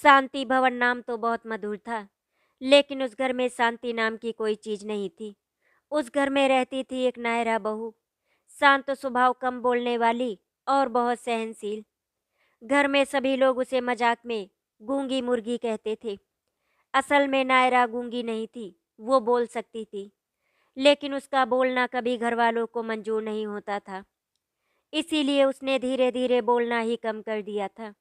शांति भवन नाम तो बहुत मधुर था, लेकिन उस घर में शांति नाम की कोई चीज नहीं थी। उस घर में रहती थी एक नायरा बहू, शांत स्वभाव, कम बोलने वाली और बहुत सहनशील। घर में सभी लोग उसे मजाक में गूंगी मुर्गी कहते थे। असल में नायरा गूंगी नहीं थी, वो बोल सकती थी, लेकिन उसका बोलना कभी घर वालों को मंजूर नहीं होता था। इसीलिए उसने धीरे धीरे बोलना ही कम कर दिया था।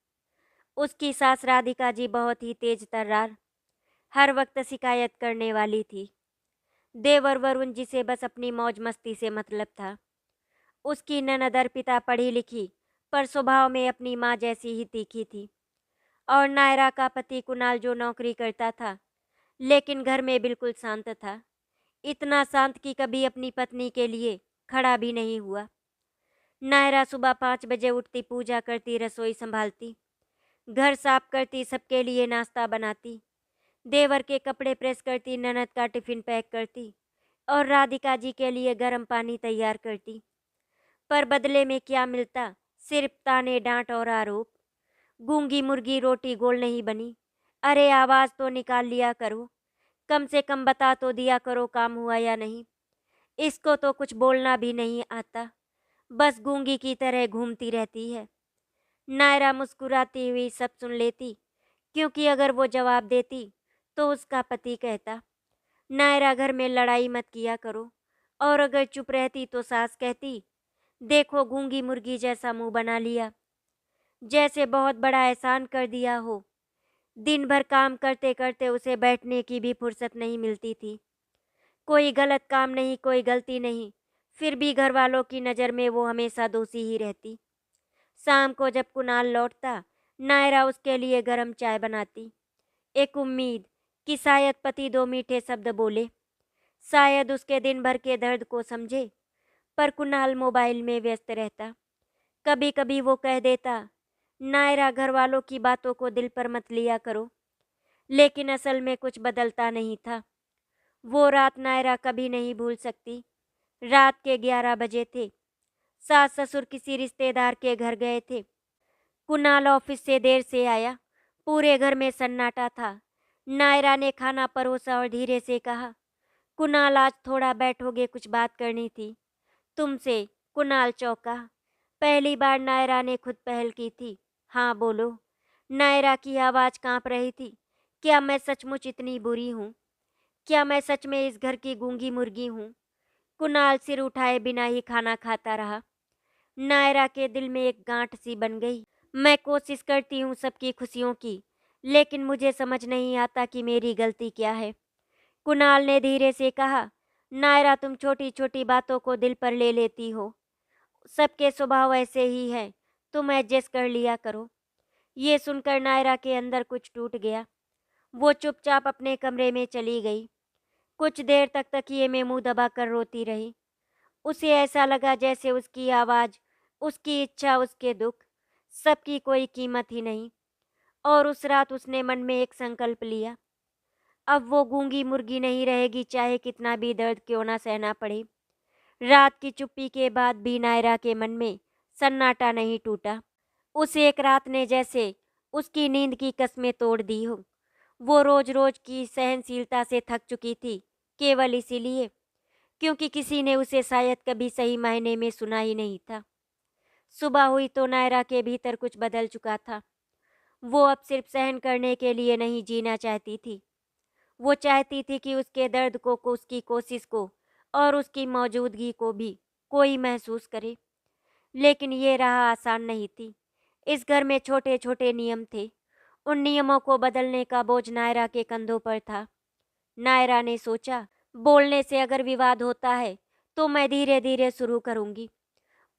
उसकी सास राधिका जी बहुत ही तेज तर्रार, हर वक्त शिकायत करने वाली थी। देवर वरुण जी से बस अपनी मौज मस्ती से मतलब था। उसकी ननद अर्पिता पढ़ी लिखी, पर स्वभाव में अपनी माँ जैसी ही तीखी थी। और नायरा का पति कुणाल जो नौकरी करता था, लेकिन घर में बिल्कुल शांत था। इतना शांत कि कभी अपनी पत्नी के लिए खड़ा भी नहीं हुआ। नायरा सुबह 5 बजे उठती, पूजा करती, रसोई संभालती, घर साफ करती, सबके लिए नाश्ता बनाती, देवर के कपड़े प्रेस करती, ननद का टिफिन पैक करती और राधिका जी के लिए गर्म पानी तैयार करती। पर बदले में क्या मिलता? सिर्फ ताने, डांट और आरोप। गूंगी मुर्गी रोटी गोल नहीं बनी। अरे आवाज तो निकाल लिया करो, कम से कम बता तो दिया करो काम हुआ या नहीं। इसको तो कुछ बोलना भी नहीं आता, बस गूंगी की तरह घूमती रहती है। नायरा मुस्कुराती हुई सब सुन लेती, क्योंकि अगर वो जवाब देती तो उसका पति कहता, नायरा घर में लड़ाई मत किया करो। और अगर चुप रहती तो सास कहती, देखो गूंगी मुर्गी जैसा मुंह बना लिया, जैसे बहुत बड़ा एहसान कर दिया हो। दिन भर काम करते करते उसे बैठने की भी फुर्सत नहीं मिलती थी। कोई गलत काम नहीं, कोई गलती नहीं, फिर भी घर वालों की नज़र में वो हमेशा दोषी ही रहती। शाम को जब कुणाल लौटता, नायरा उसके लिए गरम चाय बनाती, एक उम्मीद कि शायद पति दो मीठे शब्द बोले, शायद उसके दिन भर के दर्द को समझे। पर कुणाल मोबाइल में व्यस्त रहता। कभी कभी वो कह देता, नायरा घर वालों की बातों को दिल पर मत लिया करो, लेकिन असल में कुछ बदलता नहीं था। वो रात नायरा कभी नहीं भूल सकती। रात के 11 बजे थे। सास ससुर किसी रिश्तेदार के घर गए थे। कुणाल ऑफिस से देर से आया। पूरे घर में सन्नाटा था। नायरा ने खाना परोसा और धीरे से कहा, कुणाल आज थोड़ा बैठोगे, कुछ बात करनी थी तुमसे। कुणाल चौंका। पहली बार नायरा ने खुद पहल की थी। हाँ बोलो। नायरा की आवाज कांप रही थी। क्या मैं सचमुच इतनी बुरी हूँ? क्या मैं सच में इस घर की गूंगी मुर्गी हूँ? कुणाल सिर उठाए बिना ही खाना खाता रहा। नायरा के दिल में एक गांठ सी बन गई। मैं कोशिश करती हूँ सबकी खुशियों की, लेकिन मुझे समझ नहीं आता कि मेरी गलती क्या है। कुणाल ने धीरे से कहा, नायरा तुम छोटी छोटी बातों को दिल पर ले लेती हो। सबके स्वभाव ऐसे ही है, तुम एडजस्ट कर लिया करो। ये सुनकर नायरा के अंदर कुछ टूट गया। वो चुपचाप अपने कमरे में चली गई। कुछ देर तक तकिए में मुंह दबाकर रोती रही। उसे ऐसा लगा जैसे उसकी आवाज, उसकी इच्छा, उसके दुख, सबकी कोई कीमत ही नहीं। और उस रात उसने मन में एक संकल्प लिया, अब वो गूंगी मुर्गी नहीं रहेगी, चाहे कितना भी दर्द क्यों ना सहना पड़े। रात की चुप्पी के बाद भी नायरा के मन में सन्नाटा नहीं टूटा। उस एक रात ने जैसे उसकी नींद की कस्में तोड़ दी हो। वो रोज रोज की सहनशीलता से थक चुकी थी, केवल इसीलिए क्योंकि किसी ने उसे शायद कभी सही मायने में सुना ही नहीं था। सुबह हुई तो नायरा के भीतर कुछ बदल चुका था। वो अब सिर्फ सहन करने के लिए नहीं, जीना चाहती थी। वो चाहती थी कि उसके दर्द को उसकी कोशिश को और उसकी मौजूदगी को भी कोई महसूस करे। लेकिन ये राह आसान नहीं थी। इस घर में छोटे छोटे नियम थे। उन नियमों को बदलने का बोझ नायरा के कंधों पर था। नायरा ने सोचा, बोलने से अगर विवाद होता है तो मैं धीरे धीरे शुरू करूंगी।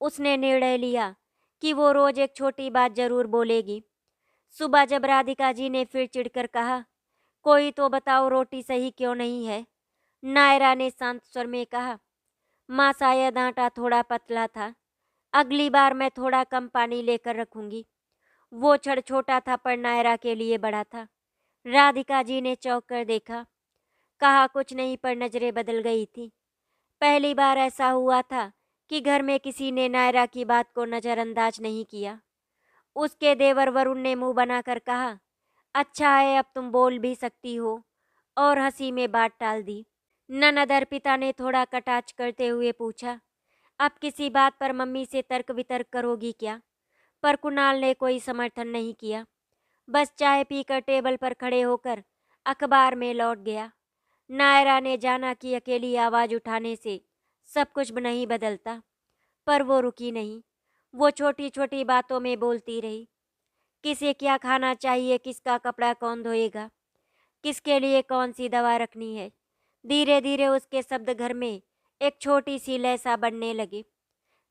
उसने निर्णय लिया कि वो रोज एक छोटी बात जरूर बोलेगी। सुबह जब राधिका जी ने फिर चिढ़कर कहा, कोई तो बताओ रोटी सही क्यों नहीं है, नायरा ने शांत स्वर में कहा, माँ शायद आटा थोड़ा पतला था, अगली बार मैं थोड़ा कम पानी लेकर रखूंगी। वो क्षण छोटा था पर नायरा के लिए बड़ा था। राधिका जी ने चौंक कर देखा। कहा कुछ नहीं, पर नजरें बदल गई थी। पहली बार ऐसा हुआ था कि घर में किसी ने नायरा की बात को नजरअंदाज नहीं किया। उसके देवर वरुण ने मुंह बनाकर कहा, अच्छा है अब तुम बोल भी सकती हो, और हंसी में बात टाल दी। ननद अर्पिता ने थोड़ा कटाक्ष करते हुए पूछा, अब किसी बात पर मम्मी से तर्क वितर्क करोगी क्या? पर कुणाल ने कोई समर्थन नहीं किया, बस चाय पीकर टेबल पर खड़े होकर अखबार में लौट गया। नायरा ने जाना कि अकेली आवाज उठाने से सब कुछ नहीं बदलता, पर वो रुकी नहीं। वो छोटी छोटी बातों में बोलती रही, किसे क्या खाना चाहिए, किसका कपड़ा कौन धोएगा, किसके लिए कौन सी दवा रखनी है। धीरे धीरे उसके शब्द घर में एक छोटी सी लय सा बनने लगे,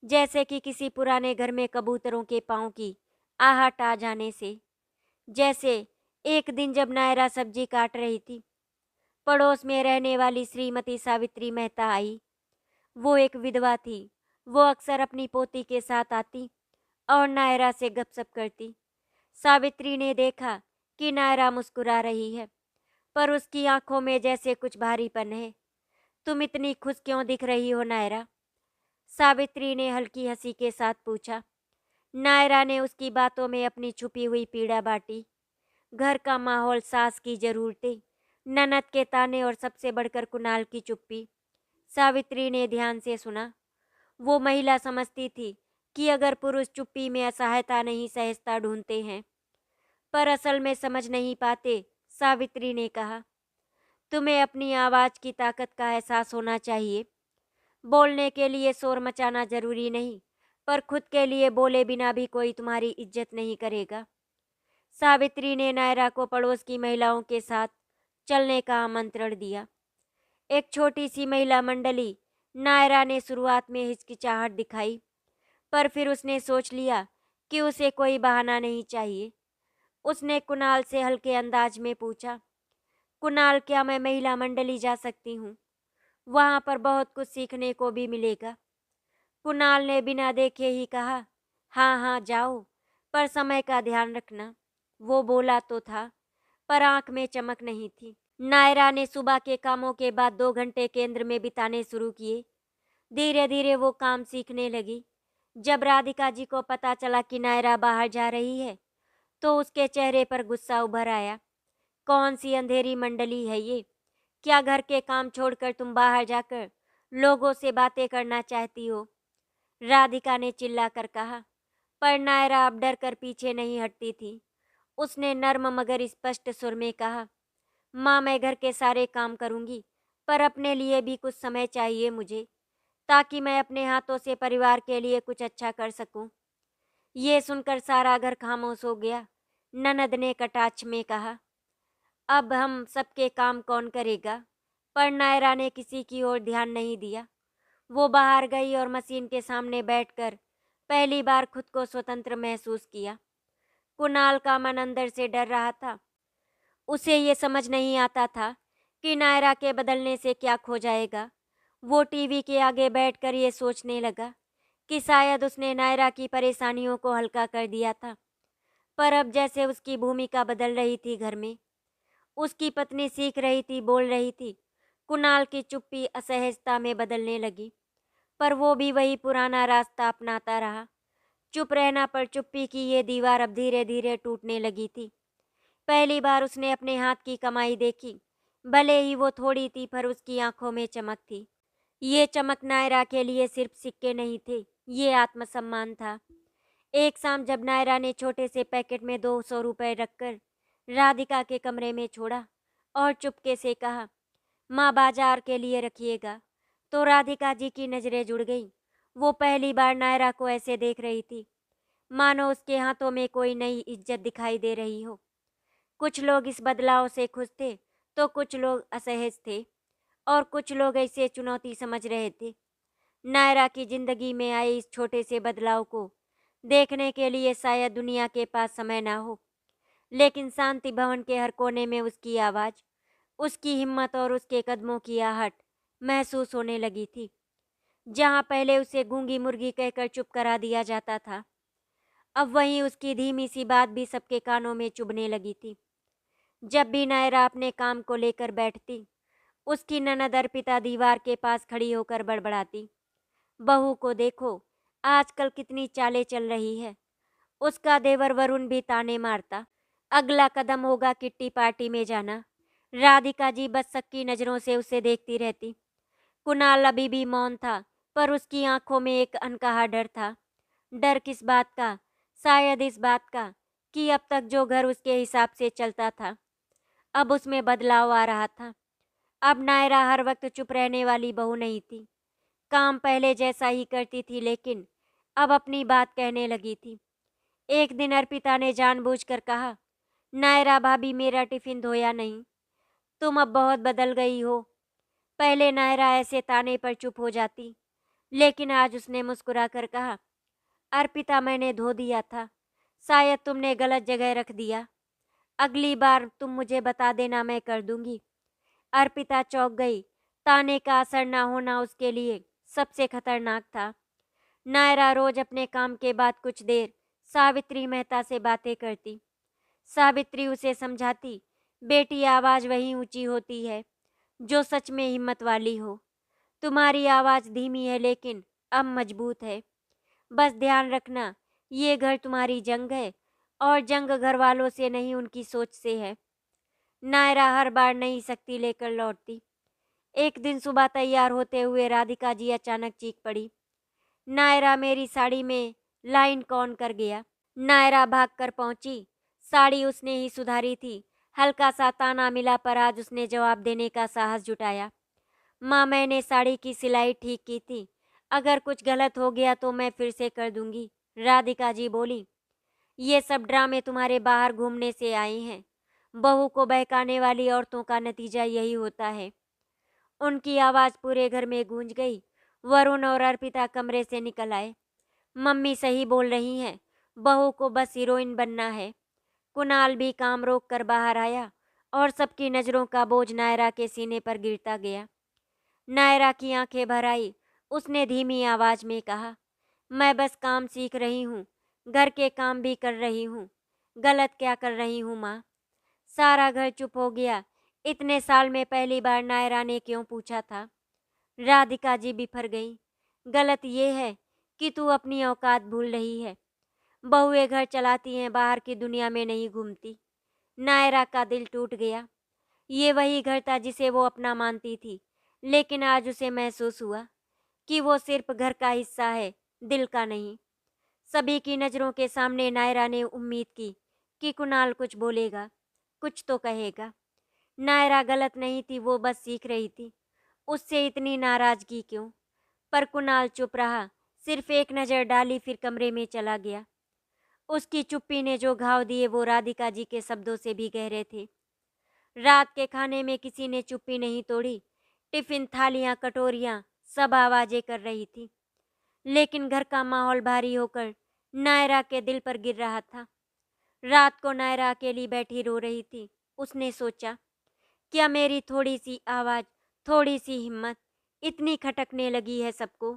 जैसे कि किसी पुराने घर में कबूतरों के पाँव की आहट आ जाने से। जैसे एक दिन जब नायरा सब्जी काट रही थी, पड़ोस में रहने वाली श्रीमती सावित्री मेहता आई। वो एक विधवा थी। वो अक्सर अपनी पोती के साथ आती और नायरा से गपशप करती। सावित्री ने देखा कि नायरा मुस्कुरा रही है, पर उसकी आंखों में जैसे कुछ भारीपन है। तुम इतनी खुश क्यों दिख रही हो नायरा? सावित्री ने हल्की हंसी के साथ पूछा। नायरा ने उसकी बातों में अपनी छुपी हुई पीड़ा बांटी। घर का माहौल, सास की जरूरतें, ननद के ताने और सबसे बढ़कर कुणाल की चुप्पी। सावित्री ने ध्यान से सुना। वो महिला समझती थी कि अगर पुरुष चुप्पी में असहायता नहीं सहजता ढूंढते हैं, पर असल में समझ नहीं पाते। सावित्री ने कहा, तुम्हें अपनी आवाज की ताकत का एहसास होना चाहिए। बोलने के लिए शोर मचाना जरूरी नहीं, पर खुद के लिए बोले बिना भी कोई तुम्हारी इज्जत नहीं करेगा। सावित्री ने नायरा को पड़ोस की महिलाओं के साथ चलने का आमंत्रण दिया। एक छोटी सी महिला मंडली। नायरा ने शुरुआत में हिचकिचाहट दिखाई, पर फिर उसने सोच लिया कि उसे कोई बहाना नहीं चाहिए। उसने कुणाल से हल्के अंदाज में पूछा, कुणाल, क्या मैं महिला मंडली जा सकती हूँ? वहाँ पर बहुत कुछ सीखने को भी मिलेगा। कुणाल ने बिना देखे ही कहा, हाँ हाँ जाओ, पर समय का ध्यान रखना। वो बोला तो था, पर आंख में चमक नहीं थी। नायरा ने सुबह के कामों के बाद 2 घंटे केंद्र में बिताने शुरू किए। धीरे धीरे वो काम सीखने लगी। जब राधिका जी को पता चला कि नायरा बाहर जा रही है, तो उसके चेहरे पर गुस्सा उभर आया। कौन सी अंधेरी मंडली है ये? क्या घर के काम छोड़कर तुम बाहर जाकर लोगों से बातें करना चाहती हो? राधिका ने चिल्लाकर कहा, पर नायरा अब डर कर पीछे नहीं हटती थी। उसने नर्म मगर स्पष्ट सुर में कहा, माँ, मैं घर के सारे काम करूँगी, पर अपने लिए भी कुछ समय चाहिए मुझे, ताकि मैं अपने हाथों से परिवार के लिए कुछ अच्छा कर सकूं। ये सुनकर सारा घर खामोश हो गया। ननद ने कटाक्ष में कहा, अब हम सबके काम कौन करेगा? पर नायरा ने किसी की ओर ध्यान नहीं दिया। वो बाहर गई और मशीन के सामने बैठकर पहली बार खुद को स्वतंत्र महसूस किया। कुणाल का मन अंदर से डर रहा था। उसे ये समझ नहीं आता था कि नायरा के बदलने से क्या खो जाएगा। वो टीवी के आगे बैठकर ये सोचने लगा कि शायद उसने नायरा की परेशानियों को हल्का कर दिया था, पर अब जैसे उसकी भूमिका बदल रही थी घर में। उसकी पत्नी सीख रही थी, बोल रही थी। कुणाल की चुप्पी असहजता में बदलने लगी, पर वो भी वही पुराना रास्ता अपनाता रहा। चुप रहना, पर चुप्पी की ये दीवार अब धीरे धीरे टूटने लगी थी। पहली बार उसने अपने हाथ की कमाई देखी। भले ही वो थोड़ी थी, पर उसकी आंखों में चमक थी। ये चमक नायरा के लिए सिर्फ सिक्के नहीं थे, ये आत्मसम्मान था। एक शाम जब नायरा ने छोटे से पैकेट में 200 रुपए रखकर राधिका के कमरे में छोड़ा और चुपके से कहा, माँ, बाजार के लिए रखिएगा, तो राधिका जी की नजरें जुड़ गईं। वो पहली बार नायरा को ऐसे देख रही थी, मानो उसके हाथों में कोई नई इज्जत दिखाई दे रही हो। कुछ लोग इस बदलाव से खुश थे, तो कुछ लोग असहज थे, और कुछ लोग इसे चुनौती समझ रहे थे। नायरा की जिंदगी में आए इस छोटे से बदलाव को देखने के लिए शायद दुनिया के पास समय ना हो, लेकिन शांति भवन के हर कोने में उसकी आवाज़, उसकी हिम्मत और उसके कदमों की आहट महसूस होने लगी थी। जहाँ पहले उसे गूंगी मुर्गी कहकर चुप करा दिया जाता था, अब वहीं उसकी धीमी सी बात भी सबके कानों में चुभने लगी थी। जब भी नायरा अपने काम को लेकर बैठती, उसकी ननद अर्पिता दीवार के पास खड़ी होकर बड़बड़ाती, बहू को देखो, आजकल कितनी चालें चल रही है। उसका देवर वरुण भी ताने मारता, अगला कदम होगा किट्टी पार्टी में जाना। राधिका जी बस शक की नज़रों से उसे देखती रहती। कुणाल अभी भी मौन था, पर उसकी आंखों में एक अनकहा डर था। डर किस बात का? शायद इस बात का कि अब तक जो घर उसके हिसाब से चलता था, अब उसमें बदलाव आ रहा था। अब नायरा हर वक्त चुप रहने वाली बहू नहीं थी। काम पहले जैसा ही करती थी, लेकिन अब अपनी बात कहने लगी थी। एक दिन अर्पिता ने जानबूझकर कहा, नायरा भाभी मेरा टिफिन धोया नहीं। तुम अब बहुत बदल गई हो। पहले नायरा ऐसे ताने पर चुप हो जाती, लेकिन आज उसने मुस्कुराकर कहा, अर्पिता मैंने धो दिया था, शायद तुमने गलत जगह रख दिया। अगली बार तुम मुझे बता देना, मैं कर दूंगी। अर्पिता चौंक गई। ताने का असर ना होना उसके लिए सबसे खतरनाक था। नायरा रोज अपने काम के बाद कुछ देर सावित्री मेहता से बातें करती। सावित्री उसे समझाती, बेटी आवाज वही ऊंची होती है जो सच में हिम्मत वाली हो। तुम्हारी आवाज धीमी है, लेकिन अब मजबूत है। बस ध्यान रखना, ये घर तुम्हारी जंग है, और जंग घर वालों से नहीं, उनकी सोच से है। नायरा हर बार नई शक्ति लेकर लौटती। एक दिन सुबह तैयार होते हुए राधिका जी अचानक चीख पड़ी, नायरा मेरी साड़ी में लाइन कौन कर गया? नायरा भागकर पहुंची। साड़ी उसने ही सुधारी थी। हल्का सा ताना मिला, पर आज उसने जवाब देने का साहस जुटाया। माँ, मैंने साड़ी की सिलाई ठीक की थी। अगर कुछ गलत हो गया तो मैं फिर से कर दूंगी। राधिका जी बोली, ये सब ड्रामे तुम्हारे बाहर घूमने से आए हैं। बहू को बहकाने वाली औरतों का नतीजा यही होता है। उनकी आवाज़ पूरे घर में गूंज गई। वरुण और अर्पिता कमरे से निकल आए। मम्मी सही बोल रही हैं, बहू को बस हीरोइन बनना है। कुणाल भी काम रोक कर बाहर आया, और सबकी नज़रों का बोझ नायरा के सीने पर गिरता गया। नायरा की आंखें भर आई। उसने धीमी आवाज में कहा, मैं बस काम सीख रही हूँ, घर के काम भी कर रही हूँ। गलत क्या कर रही हूँ माँ? सारा घर चुप हो गया। इतने साल में पहली बार नायरा ने क्यों पूछा था। राधिका जी बिफर गई। गलत ये है कि तू अपनी औकात भूल रही है। बहुएं घर चलाती हैं, बाहर की दुनिया में नहीं घूमती। नायरा का दिल टूट गया। ये वही घर था जिसे वो अपना मानती थी, लेकिन आज उसे महसूस हुआ कि वो सिर्फ घर का हिस्सा है, दिल का नहीं। सभी की नज़रों के सामने नायरा ने उम्मीद की कि कुणाल कुछ बोलेगा, कुछ तो कहेगा। नायरा गलत नहीं थी, वो बस सीख रही थी। उससे इतनी नाराजगी क्यों? पर कुणाल चुप रहा, सिर्फ एक नज़र डाली, फिर कमरे में चला गया। उसकी चुप्पी ने जो घाव दिए वो राधिका जी के शब्दों से भी गहरे थे। रात के खाने में किसी ने चुप्पी नहीं तोड़ी। टिफिन, थालियां, कटोरियां सब आवाजें कर रही थी, लेकिन घर का माहौल भारी होकर नायरा के दिल पर गिर रहा था। रात को नायरा अकेली बैठी रो रही थी। उसने सोचा, क्या मेरी थोड़ी सी आवाज, थोड़ी सी हिम्मत इतनी खटकने लगी है सबको?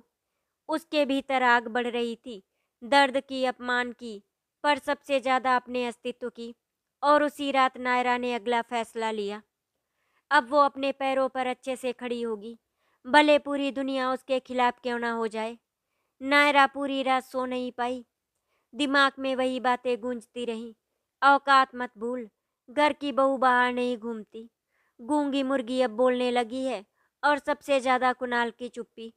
उसके भीतर आग बढ़ रही थी, दर्द की, अपमान की, पर सबसे ज्यादा अपने अस्तित्व की। और उसी रात नायरा ने अगला फैसला लिया। अब वो अपने पैरों पर अच्छे से खड़ी होगी, भले पूरी दुनिया उसके खिलाफ क्यों ना हो जाए। नायरा पूरी रात सो नहीं पाई। दिमाग में वही बातें गूंजती रहीं। औकात मत भूल, घर की बहू बाहर नहीं घूमती। गूंगी मुर्गी अब बोलने लगी है, और सबसे ज्यादा कुणाल की चुप्पी।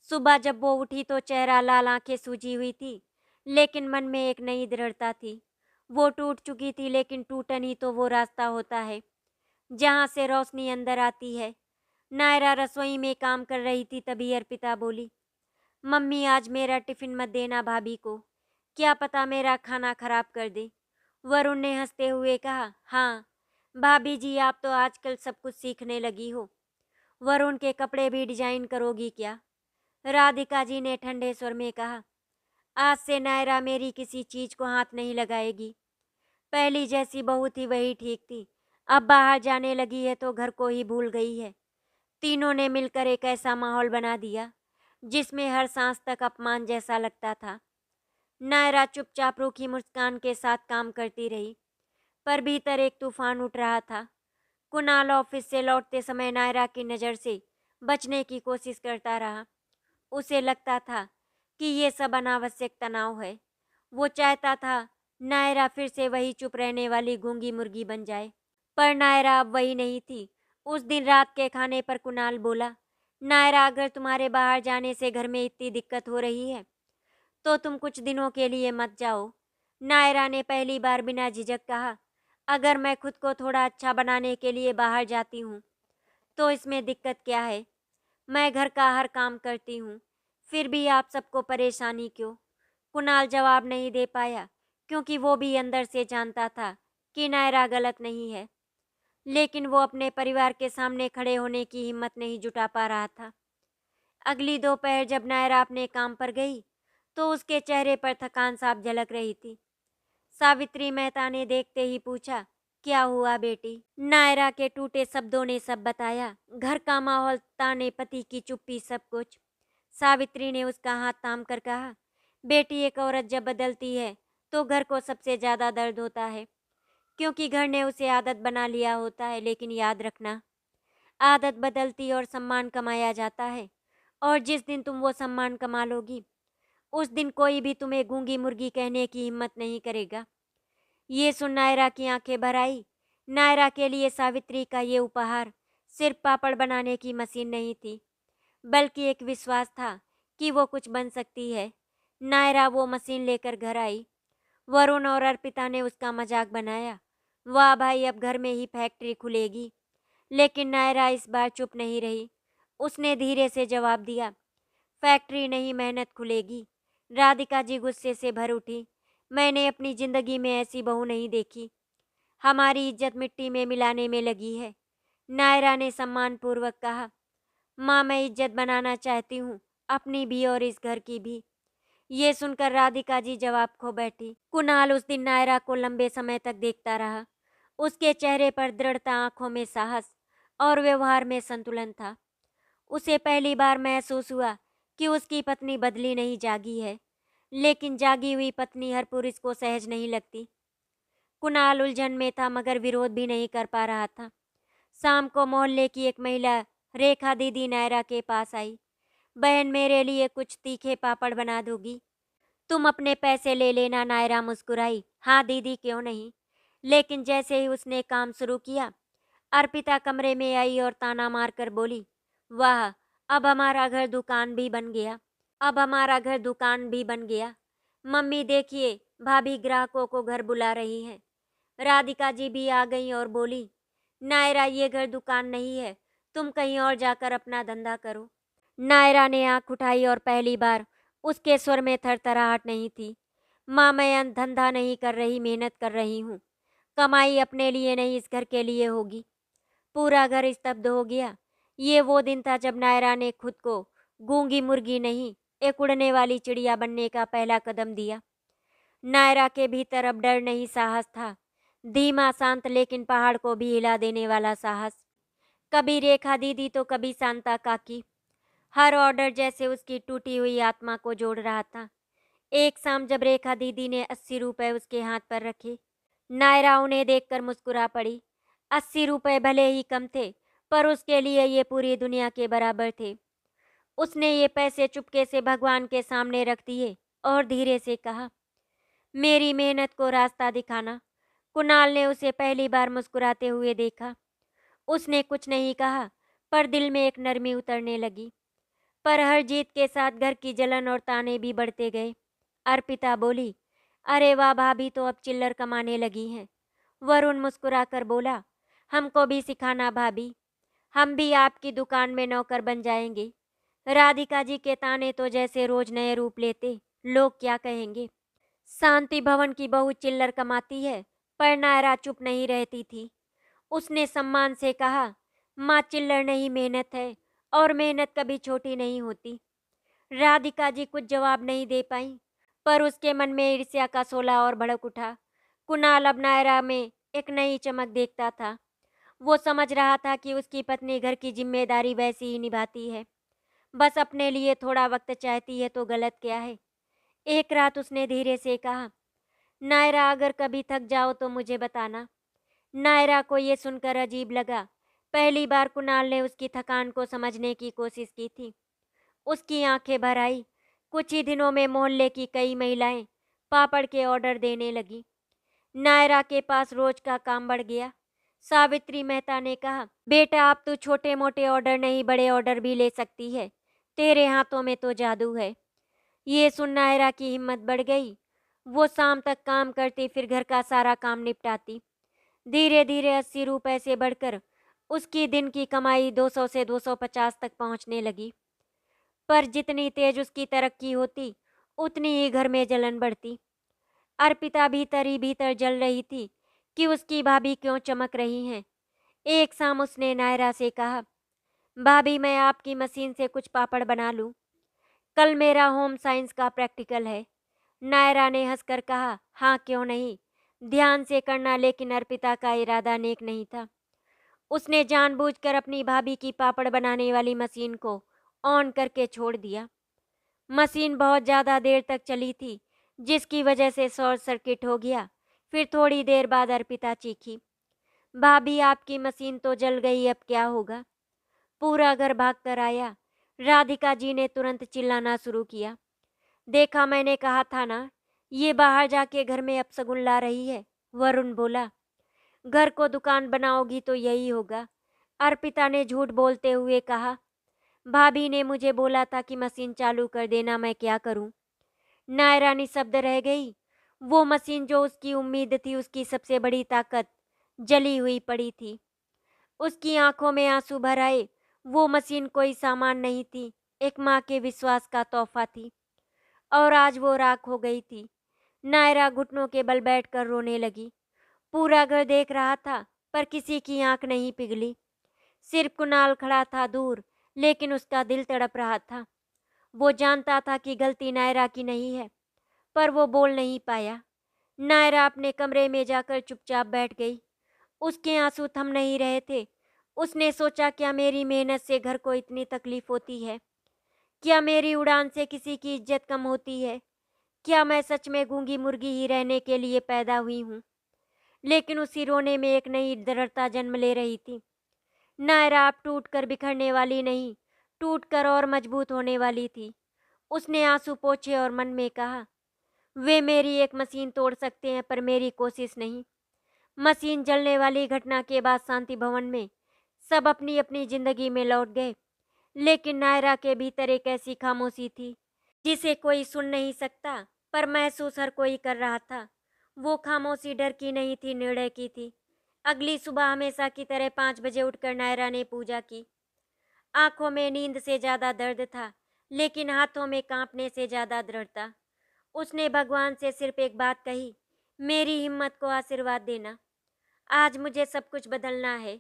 सुबह जब वो उठी तो चेहरा लाल, आंखें सूजी हुई थी, लेकिन मन में एक नई दृढ़ता थी। वो टूट चुकी थी, लेकिन टूटन ही तो वो रास्ता होता है जहाँ से रोशनी अंदर आती है। नायरा रसोई में काम कर रही थी, तभी अर्पिता बोली, मम्मी आज मेरा टिफिन मत देना भाभी को, क्या पता मेरा खाना खराब कर दे। वरुण ने हंसते हुए कहा, हाँ भाभी जी, आप तो आजकल सब कुछ सीखने लगी हो। वरुण के कपड़े भी डिजाइन करोगी क्या? राधिका जी ने ठंडे स्वर में कहा, आज से नायरा मेरी किसी चीज को हाथ नहीं लगाएगी। पहली जैसी बहू थी वही ठीक थी, अब बाहर जाने लगी है तो घर को ही भूल गई है। तीनों ने मिलकर एक ऐसा माहौल बना दिया जिसमें हर सांस तक अपमान जैसा लगता था। नायरा चुपचाप रूखी मुस्कान के साथ काम करती रही, पर भीतर एक तूफान उठ रहा था। कुणाल ऑफिस से लौटते समय नायरा की नज़र से बचने की कोशिश करता रहा। उसे लगता था कि ये सब अनावश्यक तनाव है। वो चाहता था नायरा फिर से वही चुप रहने वाली गूंगी मुर्गी बन जाए। पर नायरा अब वही नहीं थी। उस दिन रात के खाने पर कुणाल बोला, नायरा अगर तुम्हारे बाहर जाने से घर में इतनी दिक्कत हो रही है तो तुम कुछ दिनों के लिए मत जाओ। नायरा ने पहली बार बिना झिझक कहा, अगर मैं खुद को थोड़ा अच्छा बनाने के लिए बाहर जाती हूँ तो इसमें दिक्कत क्या है? मैं घर का हर काम करती हूँ, फिर भी आप सबको परेशानी क्यों? कुणाल जवाब नहीं दे पाया क्योंकि वो भी अंदर से जानता था कि नायरा गलत नहीं है, लेकिन वो अपने परिवार के सामने खड़े होने की हिम्मत नहीं जुटा पा रहा था। अगली दोपहर जब नायरा अपने काम पर गई तो उसके चेहरे पर थकान साफ झलक रही थी। सावित्री मेहता ने देखते ही पूछा, क्या हुआ बेटी? नायरा के टूटे शब्दों ने सब बताया, घर का माहौल, ताने, पति की चुप्पी, सब कुछ। सावित्री ने उसका हाथ थाम कर कहा, बेटी एक औरत जब बदलती है तो घर को सबसे ज्यादा दर्द होता है, क्योंकि घर ने उसे आदत बना लिया होता है। लेकिन याद रखना, आदत बदलती और सम्मान कमाया जाता है, और जिस दिन तुम वो सम्मान कमा लोगी उस दिन कोई भी तुम्हें गूंगी मुर्गी कहने की हिम्मत नहीं करेगा। ये सुन नायरा की आंखें भर आई। नायरा के लिए सावित्री का ये उपहार सिर्फ पापड़ बनाने की मशीन नहीं थी, बल्कि एक विश्वास था कि वो कुछ बन सकती है। नायरा वो मशीन लेकर घर आई। वरुण और अर्पिता ने उसका मजाक बनाया, वाह भाई अब घर में ही फैक्ट्री खुलेगी। लेकिन नायरा इस बार चुप नहीं रही। उसने धीरे से जवाब दिया, फैक्ट्री नहीं, मेहनत खुलेगी। राधिका जी गुस्से से भर उठी, मैंने अपनी जिंदगी में ऐसी बहू नहीं देखी। हमारी इज्जत मिट्टी में मिलाने में लगी है। नायरा ने सम्मानपूर्वक कहा, माँ मैं इज्जत बनाना चाहती हूँ, अपनी भी और इस घर की भी। ये सुनकर राधिका जी जवाब खो बैठी। कुणाल उस दिन नायरा को लंबे समय तक देखता रहा। उसके चेहरे पर दृढ़ता, आंखों में साहस और व्यवहार में संतुलन था। उसे पहली बार महसूस हुआ कि उसकी पत्नी बदली नहीं, जागी है। लेकिन जागी हुई पत्नी हर पुरुष को सहज नहीं लगती। कुणाल उलझन में था, मगर विरोध भी नहीं कर पा रहा था। शाम को मोहल्ले की एक महिला, रेखा दीदी, नायरा के पास आई। बहन मेरे लिए कुछ तीखे पापड़ बना दोगी? तुम अपने पैसे ले लेना। नायरा मुस्कुराई, हाँ दीदी क्यों नहीं। लेकिन जैसे ही उसने काम शुरू किया, अर्पिता कमरे में आई और ताना मारकर बोली, वाह अब हमारा घर दुकान भी बन गया। अब हमारा घर दुकान भी बन गया। मम्मी देखिए, भाभी ग्राहकों को घर बुला रही हैं। राधिका जी भी आ गई और बोली, नायरा ये घर दुकान नहीं है, तुम कहीं और जाकर अपना धंधा करो। नायरा ने आंख उठाई और पहली बार उसके स्वर में थरथराहट नहीं थी। माँ मैं धंधा नहीं कर रही, मेहनत कर रही हूँ। कमाई अपने लिए नहीं, इस घर के लिए होगी। पूरा घर स्तब्ध हो गया। ये वो दिन था जब नायरा ने खुद को गूंगी मुर्गी नहीं, एक उड़ने वाली चिड़िया बनने का पहला कदम दिया। नायरा के भीतर अब डर नहीं, साहस था। धीमा, शांत, लेकिन पहाड़ को भी हिला देने वाला साहस। कभी रेखा दीदी तो कभी शांता काकी। हर ऑर्डर जैसे उसकी टूटी हुई आत्मा को जोड़ रहा था। एक शाम जब रेखा दीदी ने 80 रुपए उसके हाथ पर रखे, नायरा उन्हें देखकर मुस्कुरा पड़ी। 80 रुपए भले ही कम थे, पर उसके लिए ये पूरी दुनिया के बराबर थे। उसने ये पैसे चुपके से भगवान के सामने रख दिए और धीरे से कहा, मेरी मेहनत को रास्ता दिखाना। कुणाल ने उसे पहली बार मुस्कुराते हुए देखा। उसने कुछ नहीं कहा, पर दिल में एक नरमी उतरने लगी। पर हर जीत के साथ घर की जलन और ताने भी बढ़ते गए। अर्पिता बोली, अरे वाह भाभी तो अब चिल्लर कमाने लगी हैं। वरुण मुस्कुराकर बोला, हमको भी सिखाना भाभी, हम भी आपकी दुकान में नौकर बन जाएंगे। राधिका जी के ताने तो जैसे रोज नए रूप लेते, लोग क्या कहेंगे। शांति भवन की बहू चिल्लर कमाती है, पर नायरा चुप नहीं रहती थी। उसने सम्मान से कहा, माँ चिल्लर नहीं, मेहनत है, और मेहनत कभी छोटी नहीं होती। राधिका जी कुछ जवाब नहीं दे पाई, पर उसके मन में ईर्ष्या का शोला और भड़क उठा। कुणाल अब नायरा में एक नई चमक देखता था। वो समझ रहा था कि उसकी पत्नी घर की जिम्मेदारी वैसी ही निभाती है, बस अपने लिए थोड़ा वक्त चाहती है तो गलत क्या है। एक रात उसने धीरे से कहा, नायरा अगर कभी थक जाओ तो मुझे बताना। नायरा को ये सुनकर अजीब लगा। पहली बार कुणाल ने उसकी थकान को समझने की कोशिश की थी। उसकी आंखें भर आई। कुछ ही दिनों में मोहल्ले की कई महिलाएं पापड़ के ऑर्डर देने लगी। नायरा के पास रोज का काम बढ़ गया। सावित्री मेहता ने कहा, बेटा अब तू छोटे मोटे ऑर्डर नहीं बड़े ऑर्डर भी ले सकती है, तेरे हाथों में तो जादू है। ये सुन नायरा की हिम्मत बढ़ गई। वो शाम तक काम करती, फिर घर का सारा काम निपटाती। धीरे धीरे 80 रुपए से बढ़कर उसकी दिन की कमाई 200 से 250 तक पहुंचने लगी। पर जितनी तेज उसकी तरक्की होती, उतनी ही घर में जलन बढ़ती। अर्पिता भीतर ही भीतर जल रही थी कि उसकी भाभी क्यों चमक रही हैं। एक शाम उसने नायरा से कहा, भाभी मैं आपकी मशीन से कुछ पापड़ बना लूं? कल मेरा होम साइंस का प्रैक्टिकल है। नायरा ने हंसकर कहा, हाँ क्यों नहीं, ध्यान से करना। लेकिन अर्पिता का इरादा नेक नहीं था। उसने जानबूझकर अपनी भाभी की पापड़ बनाने वाली मशीन को ऑन करके छोड़ दिया। मशीन बहुत ज़्यादा देर तक चली थी, जिसकी वजह से शॉर्ट सर्किट हो गया। फिर थोड़ी देर बाद अर्पिता चीखी, भाभी आपकी मशीन तो जल गई, अब क्या होगा? पूरा घर भाग कर आया। राधिका जी ने तुरंत चिल्लाना शुरू किया, देखा मैंने कहा था ना, ये बाहर जाके घर में अपशगुन ला रही है। वरुण बोला, घर को दुकान बनाओगी तो यही होगा। अर्पिता ने झूठ बोलते हुए कहा, भाभी ने मुझे बोला था कि मशीन चालू कर देना, मैं क्या करूं? नायरा निशब्द रह गई। वो मशीन जो उसकी उम्मीद थी, उसकी सबसे बड़ी ताकत, जली हुई पड़ी थी। उसकी आंखों में आंसू भर आए। वो मशीन कोई सामान नहीं थी, एक माँ के विश्वास का तोहफा थी, और आज वो राख हो गई थी। नायरा घुटनों के बल बैठकर रोने लगी। पूरा घर देख रहा था, पर किसी की आंख नहीं पिघली। सिर्फ कुणाल खड़ा था दूर, लेकिन उसका दिल तड़प रहा था। वो जानता था कि गलती नायरा की नहीं है, पर वो बोल नहीं पाया। नायरा अपने कमरे में जाकर चुपचाप बैठ गई। उसके आंसू थम नहीं रहे थे। उसने सोचा, क्या मेरी मेहनत से घर को इतनी तकलीफ होती है? क्या मेरी उड़ान से किसी की इज्जत कम होती है? क्या मैं सच में गूंगी मुर्गी ही रहने के लिए पैदा हुई हूँ? लेकिन उसी रोने में एक नई दृढ़ता जन्म ले रही थी। नायरा अब टूट कर बिखरने वाली नहीं, टूट कर और मजबूत होने वाली थी। उसने आंसू पोंछे और मन में कहा, वे मेरी एक मशीन तोड़ सकते हैं, पर मेरी कोशिश नहीं। मशीन जलने वाली घटना के बाद शांति भवन में सब अपनी अपनी जिंदगी में लौट गए, लेकिन नायरा के भीतर एक ऐसी खामोशी थी जिसे कोई सुन नहीं सकता, पर महसूस हर कोई कर रहा था। वो खामोशी डर की नहीं थी, निर्णय की थी। अगली सुबह हमेशा की तरह 5 बजे उठकर नायरा ने पूजा की। आंखों में नींद से ज्यादा दर्द था, लेकिन हाथों में कांपने से ज्यादा दृढ़ता। उसने भगवान से सिर्फ एक बात कही, मेरी हिम्मत को आशीर्वाद देना। आज मुझे सब कुछ बदलना है।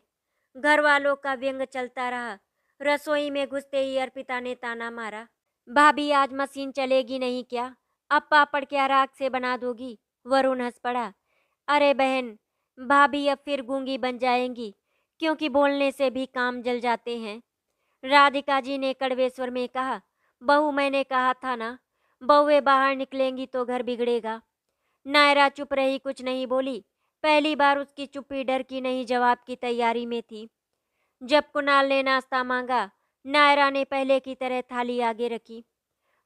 घर वालों का व्यंग चलता रहा। रसोई में घुसते ही अर्पिता ने ताना मारा, भाभी आज मशीन चलेगी नहीं क्या? अब पापड़ क्या राख से बना दोगी? वरुण हंस पड़ा, अरे बहन, भाभी अब फिर गूंगी बन जाएंगी, क्योंकि बोलने से भी काम जल जाते हैं। राधिका जी ने कड़वे स्वर में कहा, बहू मैंने कहा था ना, बहुएं बाहर निकलेंगी तो घर बिगड़ेगा। नायरा चुप रही, कुछ नहीं बोली। पहली बार उसकी चुप्पी डर की नहीं, जवाब की तैयारी में थी। जब कुणाल ने नाश्ता मांगा, नायरा ने पहले की तरह थाली आगे रखी,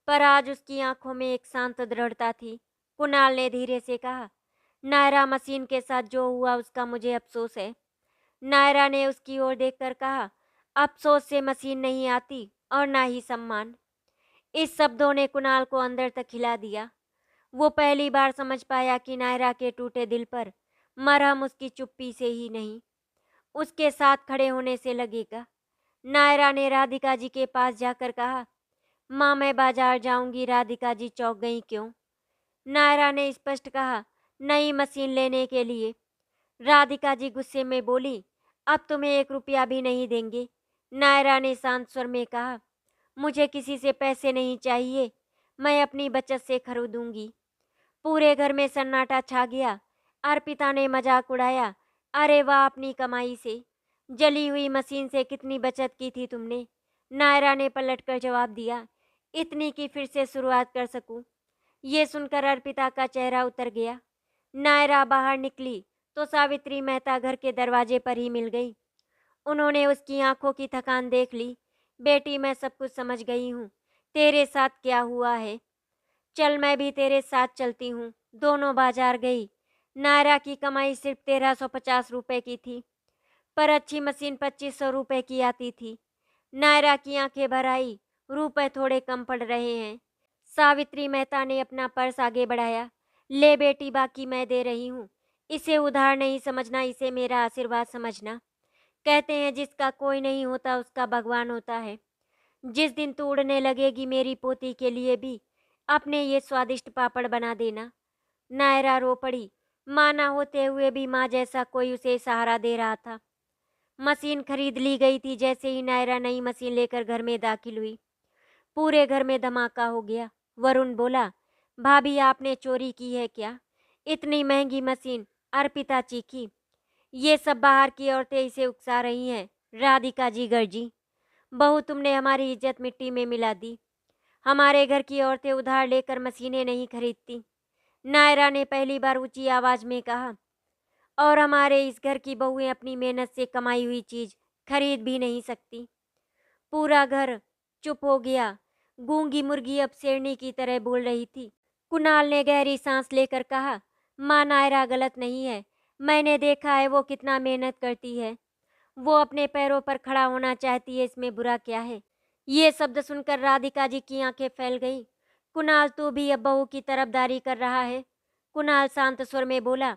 पर आज उसकी आंखों में एक शांत दृढ़ता थी। कुणाल ने धीरे से कहा, नायरा मशीन के साथ जो हुआ उसका मुझे अफसोस है। नायरा ने उसकी ओर देखकर कहा, अफसोस से मशीन नहीं आती, और ना ही सम्मान। इस शब्दों ने कुणाल को अंदर तक हिला दिया। वो पहली बार समझ पाया कि नायरा के टूटे दिल पर मरहम उसकी चुप्पी से ही नहीं, उसके साथ खड़े होने से लगेगा। नायरा ने राधिका जी के पास जाकर कहा, माँ मैं बाजार जाऊंगी। राधिका जी चौंक गई, क्यों? नायरा ने स्पष्ट कहा, नई मशीन लेने के लिए। राधिका जी गुस्से में बोली, अब तुम्हें 1 रुपया भी नहीं देंगे। नायरा ने शांत स्वर में कहा, मुझे किसी से पैसे नहीं चाहिए, मैं अपनी बचत से खरीदूंगी। पूरे घर में सन्नाटा छा गया। अर्पिता ने मजाक उड़ाया, अरे वाह, अपनी कमाई से जली हुई मशीन से कितनी बचत की थी तुमने? नायरा ने पलटकर जवाब दिया, इतनी कि फिर से शुरुआत कर सकूं। ये सुनकर अर्पिता का चेहरा उतर गया। नायरा बाहर निकली तो सावित्री मेहता घर के दरवाजे पर ही मिल गई। उन्होंने उसकी आंखों की थकान देख ली। बेटी मैं सब कुछ समझ गई हूँ, तेरे साथ क्या हुआ है। चल मैं भी तेरे साथ चलती हूँ। दोनों बाजार गई। नायरा की कमाई सिर्फ 1350 रुपए की थी, पर अच्छी मशीन 2500 रुपए की आती थी। नायरा की आंखें भर आई। रुपए थोड़े कम पड़ रहे हैं। सावित्री मेहता ने अपना पर्स आगे बढ़ाया। ले बेटी, बाकी मैं दे रही हूँ। इसे उधार नहीं समझना, इसे मेरा आशीर्वाद समझना। कहते हैं जिसका कोई नहीं होता उसका भगवान होता है। जिस दिन तू उड़ने लगेगी मेरी पोती के लिए भी अपने ये स्वादिष्ट पापड़ बना देना। नायरा रो पड़ी। माँ ना होते हुए भी माँ जैसा कोई उसे सहारा दे रहा था। मशीन खरीद ली गई थी। जैसे ही नायरा नई मशीन लेकर घर में दाखिल हुई, पूरे घर में धमाका हो गया। वरुण बोला, भाभी आपने चोरी की है क्या? इतनी महंगी मशीन। अर्पिता चीखी, ये सब बाहर की औरतें इसे उकसा रही हैं। राधिका जी गर्जी, बहू तुमने हमारी इज्जत मिट्टी में मिला दी। हमारे घर की औरतें उधार लेकर मशीनें नहीं खरीदती। नायरा ने पहली बार ऊंची आवाज में कहा। और हमारे इस घर की बहुएं अपनी मेहनत से कमाई हुई चीज खरीद भी नहीं सकती। पूरा घर चुप हो गया। गूंगी मुर्गी अब शेरनी की तरह बोल रही थी। कुणाल ने गहरी सांस लेकर कहा, माँ नायरा गलत नहीं है। मैंने देखा है वो कितना मेहनत करती है। वो अपने पैरों पर खड़ा होना चाहती है, इसमें बुरा क्या है? ये शब्द सुनकर राधिका जी की आंखें फैल गईं। कुणाल तू भी अब बहू की तरफदारी कर रहा है? कुणाल शांत स्वर में बोला,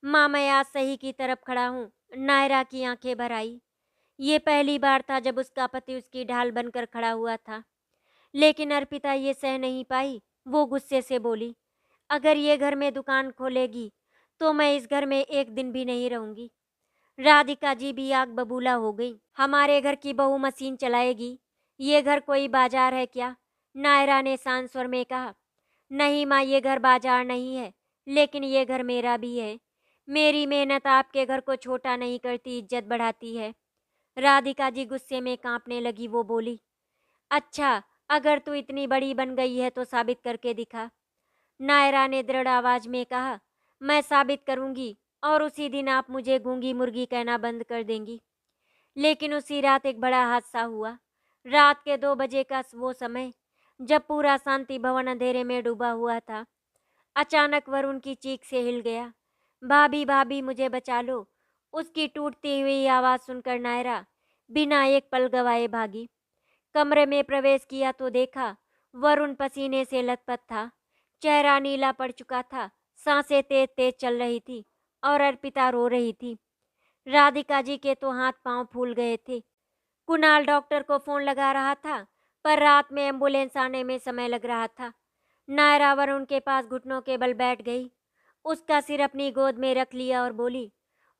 माँ मैं आज सही की तरफ खड़ा हूँ। नायरा की आंखें भर आई। ये पहली बार था जब उसका पति उसकी ढाल बनकर खड़ा हुआ था। लेकिन अर्पिता ये सह नहीं पाई। वो गुस्से से बोली, अगर ये घर में दुकान खोलेगी तो मैं इस घर में एक दिन भी नहीं रहूंगी। राधिका जी भी आग बबूला हो गई। हमारे घर की बहू मशीन चलाएगी? ये घर कोई बाजार है क्या? नायरा ने शांत स्वर में कहा, नहीं माँ, ये घर बाजार नहीं है, लेकिन ये घर मेरा भी है। मेरी मेहनत आपके घर को छोटा नहीं करती, इज्जत बढ़ाती है। राधिका जी गुस्से में कांपने लगी। वो बोली, अच्छा, अगर तू इतनी बड़ी बन गई है तो साबित करके दिखा। नायरा ने दृढ़ आवाज में कहा, मैं साबित करूंगी और उसी दिन आप मुझे गूंगी मुर्गी कहना बंद कर देंगी। लेकिन उसी रात एक बड़ा हादसा हुआ। रात के 2 बजे का वो समय, जब पूरा शांति भवन अंधेरे में डूबा हुआ था, अचानक वरुण की चीख से हिल गया। भाभी भाभी मुझे बचा लो। उसकी टूटती हुई आवाज सुनकर नायरा बिना एक पल गवाए भागी। कमरे में प्रवेश किया तो देखा वरुण पसीने से लथपथ था। चेहरा नीला पड़ चुका था। सांसें तेज तेज चल रही थी और अर्पिता रो रही थी। राधिका जी के तो हाथ पांव फूल गए थे। कुणाल डॉक्टर को फोन लगा रहा था, पर रात में एम्बुलेंस आने में समय लग रहा था। नायरा वरुण के पास घुटनों के बल बैठ गई। उसका सिर अपनी गोद में रख लिया और बोली,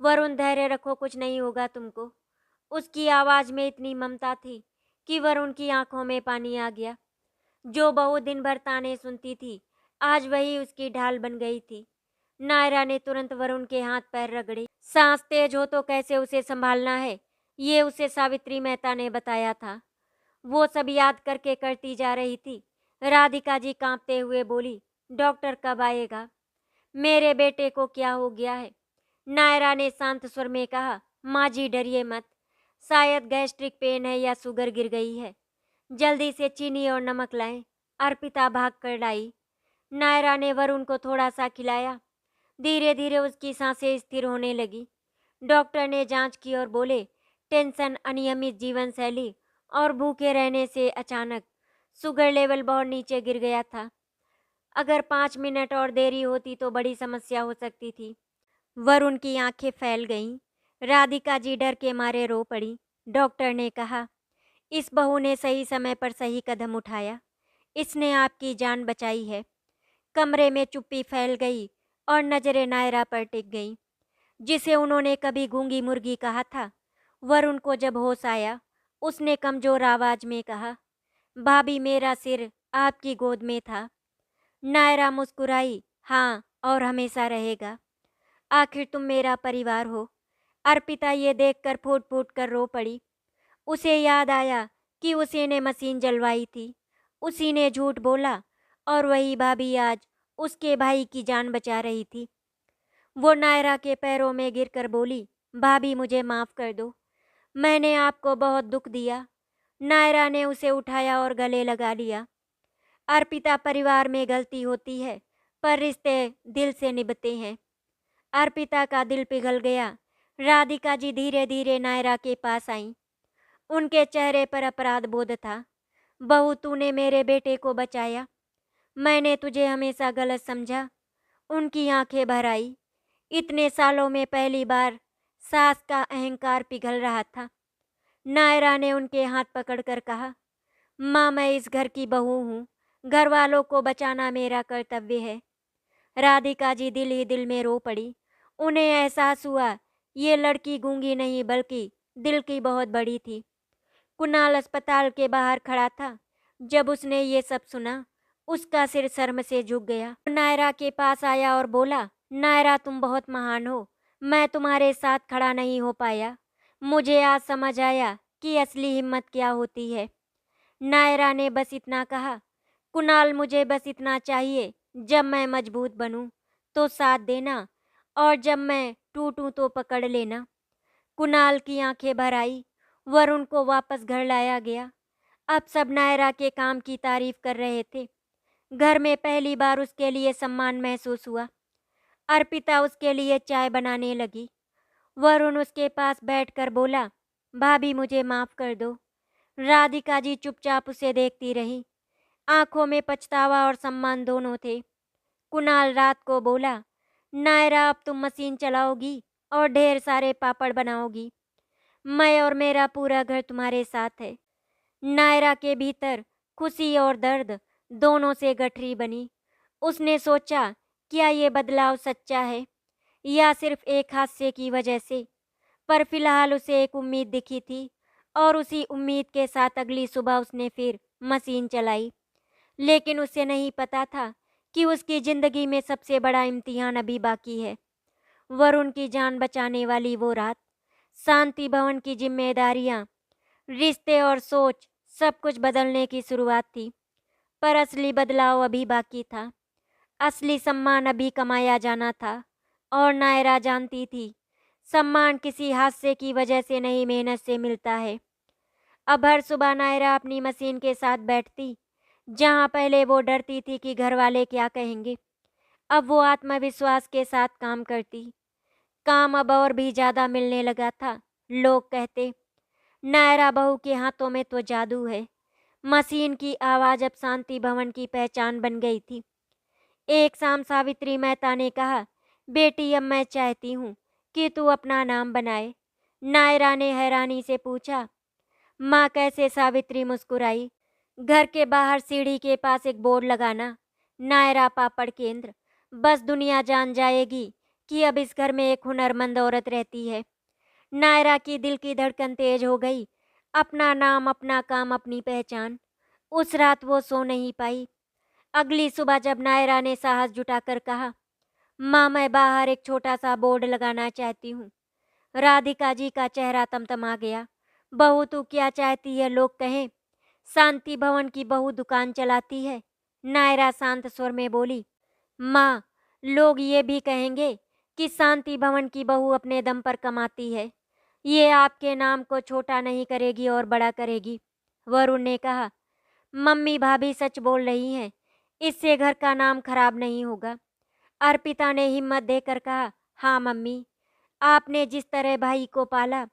वरुण धैर्य रखो, कुछ नहीं होगा तुमको। उसकी आवाज में इतनी ममता थी कि वरुण की आंखों में पानी आ गया। जो बहू दिन भर ताने सुनती थी, आज वही उसकी ढाल बन गई थी। नायरा ने तुरंत वरुण के हाथ पैर रगड़े। सांस तेज हो तो कैसे उसे संभालना है, ये उसे सावित्री मेहता ने बताया था। वो सब याद करके करती जा रही थी। राधिका जी कांपते हुए बोली, डॉक्टर कब आएगा? मेरे बेटे को क्या हो गया है? नायरा ने शांत स्वर में कहा, माँ जी डरिए मत। शायद गैस्ट्रिक पेन है या शुगर गिर गई है। जल्दी से चीनी और नमक लाएं। अर्पिता भाग कर लाई। नायरा ने वरुण को थोड़ा सा खिलाया। धीरे धीरे उसकी सांसें स्थिर होने लगी। डॉक्टर ने जांच की और बोले, टेंशन, अनियमित जीवन शैली और भूखे रहने से अचानक शुगर लेवल बहुत नीचे गिर गया था। अगर 5 मिनट और देरी होती तो बड़ी समस्या हो सकती थी। वरुण की आंखें फैल गईं। राधिका जी डर के मारे रो पड़ी। डॉक्टर ने कहा, इस बहू ने सही समय पर सही कदम उठाया। इसने आपकी जान बचाई है। कमरे में चुप्पी फैल गई और नजरें नायरा पर टिक गईं, जिसे उन्होंने कभी गूंगी मुर्गी कहा था। वरुण को जब होश आया, उसने कमजोर आवाज में कहा, भाभी मेरा सिर आपकी गोद में था। नायरा मुस्कुराई, हाँ, और हमेशा रहेगा। आखिर तुम मेरा परिवार हो। अर्पिता ये देखकर फूट फूट कर रो पड़ी। उसे याद आया कि उसी ने मशीन जलवाई थी, उसी ने झूठ बोला और वही भाभी आज उसके भाई की जान बचा रही थी। वो नायरा के पैरों में गिरकर बोली, भाभी मुझे माफ कर दो, मैंने आपको बहुत दुख दिया। नायरा ने उसे उठाया और गले लगा लिया। अर्पिता परिवार में गलती होती है, पर रिश्ते दिल से निभते हैं। अर्पिता का दिल पिघल गया। राधिका जी धीरे धीरे नायरा के पास आईं। उनके चेहरे पर अपराध बोध था। बहू, तूने मेरे बेटे को बचाया। मैंने तुझे हमेशा गलत समझा। उनकी आंखें भर आई। इतने सालों में पहली बार सास का अहंकार पिघल रहा था। नायरा ने उनके हाथ पकड़कर कहा, माँ, मैं इस घर की बहू हूँ। घर वालों को बचाना मेरा कर्तव्य है। राधिका जी दिल ही दिल में रो पड़ी। उन्हें एहसास हुआ ये लड़की गूंगी नहीं बल्कि दिल की बहुत बड़ी थी। कुणाल अस्पताल के बाहर खड़ा था। जब उसने ये सब सुना, उसका सिर शर्म से झुक गया। नायरा के पास आया और बोला, नायरा, तुम बहुत महान हो। मैं तुम्हारे साथ खड़ा नहीं हो पाया। मुझे आज समझ आया कि असली हिम्मत क्या होती है। नायरा ने बस इतना कहा, कुणाल, मुझे बस इतना चाहिए, जब मैं मजबूत बनूं तो साथ देना, और जब मैं टूटूं तो पकड़ लेना। कुणाल की आंखें भर आई। वरुण को वापस घर लाया गया। अब सब नायरा के काम की तारीफ कर रहे थे। घर में पहली बार उसके लिए सम्मान महसूस हुआ। अर्पिता उसके लिए चाय बनाने लगी। वरुण उसके पास बैठकर बोला, भाभी, मुझे माफ कर दो। राधिका जी चुपचाप उसे देखती रही। आंखों में पछतावा और सम्मान दोनों थे। कुणाल रात को बोला, नायरा, अब तुम मशीन चलाओगी और ढेर सारे पापड़ बनाओगी। मैं और मेरा पूरा घर तुम्हारे साथ है। नायरा के भीतर खुशी और दर्द दोनों से गठरी बनी। उसने सोचा, क्या ये बदलाव सच्चा है या सिर्फ एक हादसे की वजह से? पर फिलहाल उसे एक उम्मीद दिखी थी, और उसी उम्मीद के साथ अगली सुबह उसने फिर मशीन चलाई। लेकिन उसे नहीं पता था कि उसकी जिंदगी में सबसे बड़ा इम्तिहान अभी बाकी है। वरुण की जान बचाने वाली वो रात, शांति भवन की जिम्मेदारियां, रिश्ते और सोच, सब कुछ बदलने की शुरुआत थी। पर असली बदलाव अभी बाकी था। असली सम्मान अभी कमाया जाना था। और नायरा जानती थी, सम्मान किसी हादसे की वजह से नहीं, मेहनत से मिलता है। अब हर सुबह नायरा अपनी मशीन के साथ बैठती। जहां पहले वो डरती थी कि घर वाले क्या कहेंगे, अब वो आत्मविश्वास के साथ काम करती। काम अब और भी ज़्यादा मिलने लगा था। लोग कहते, नायरा बहू के हाथों में तो जादू है। मशीन की आवाज़ अब शांति भवन की पहचान बन गई थी। एक शाम सावित्री मेहता ने कहा, बेटी, अब मैं चाहती हूँ कि तू अपना नाम बनाए। नायरा ने हैरानी से पूछा, माँ, कैसे? सावित्री मुस्कुराई। घर के बाहर सीढ़ी के पास एक बोर्ड लगाना, नायरा पापड़ केंद्र। बस दुनिया जान जाएगी कि अब इस घर में एक हुनरमंद औरत रहती है। नायरा की दिल की धड़कन तेज हो गई। अपना नाम, अपना काम, अपनी पहचान। उस रात वो सो नहीं पाई। अगली सुबह जब नायरा ने साहस जुटाकर कहा, माँ, मैं बाहर एक छोटा सा बोर्ड लगाना चाहती हूँ, राधिका जी का चेहरा तमतमा गया। बहू, तू क्या चाहती है लोग कहें? शांति भवन की बहू दुकान चलाती है। नायरा शांत स्वर में बोली, माँ, लोग ये भी कहेंगे कि शांति भवन की बहू अपने दम पर कमाती है। ये आपके नाम को छोटा नहीं करेगी और बड़ा करेगी। वरुण ने कहा, मम्मी, भाभी सच बोल रही हैं। इससे घर का नाम खराब नहीं होगा। अर्पिता ने हिम्मत देकर कहा, हाँ मम्मी, आपने जिस तरह भाई को पाला,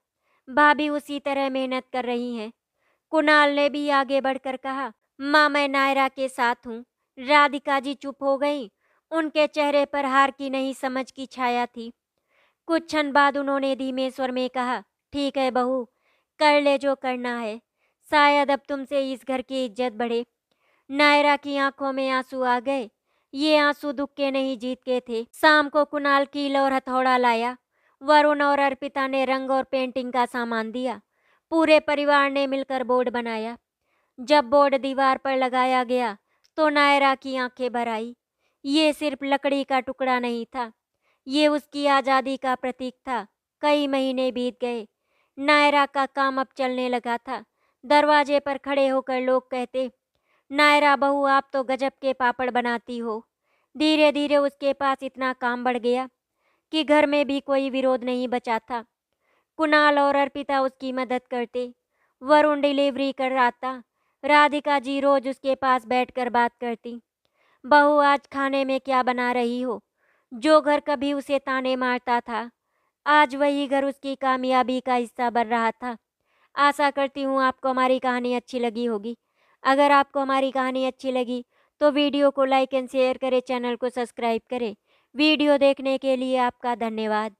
भाभी उसी तरह मेहनत कर रही हैं। कुणाल ने भी आगे बढ़कर कहा, माँ, मैं नायरा के साथ हूँ। राधिका जी चुप हो गईं। उनके चेहरे पर हार की नहीं, समझ की छाया थी। कुछ क्षण बाद उन्होंने धीमे स्वर में कहा, ठीक है बहू, कर ले जो करना है। शायद अब तुमसे इस घर की इज्जत बढ़े। नायरा की आंखों में आंसू आ गए। ये आंसू दुख के नहीं, जीत के थे। शाम को कुणाल कील और हथौड़ा लाया। वरुण और अर्पिता ने रंग और पेंटिंग का सामान दिया। पूरे परिवार ने मिलकर बोर्ड बनाया। जब बोर्ड दीवार पर लगाया गया तो नायरा की आंखें भर आई। ये सिर्फ लकड़ी का टुकड़ा नहीं था, ये उसकी आज़ादी का प्रतीक था। कई महीने बीत गए। नायरा का काम अब चलने लगा था। दरवाजे पर खड़े होकर लोग कहते, नायरा बहू, आप तो गजब के पापड़ बनाती हो। धीरे धीरे उसके पास इतना काम बढ़ गया कि घर में भी कोई विरोध नहीं बचा था। कुणाल और अर्पिता उसकी मदद करते। वरुण डिलीवरी कर आता। राधिका जी रोज उसके पास बैठकर बात करती। बहू, आज खाने में क्या बना रही हो? जो घर कभी उसे ताने मारता था, आज वही घर उसकी कामयाबी का हिस्सा बन रहा था। आशा करती हूँ आपको हमारी कहानी अच्छी लगी होगी। अगर आपको हमारी कहानी अच्छी लगी तो वीडियो को लाइक एंड शेयर करें, चैनल को सब्सक्राइब करें। वीडियो देखने के लिए आपका धन्यवाद।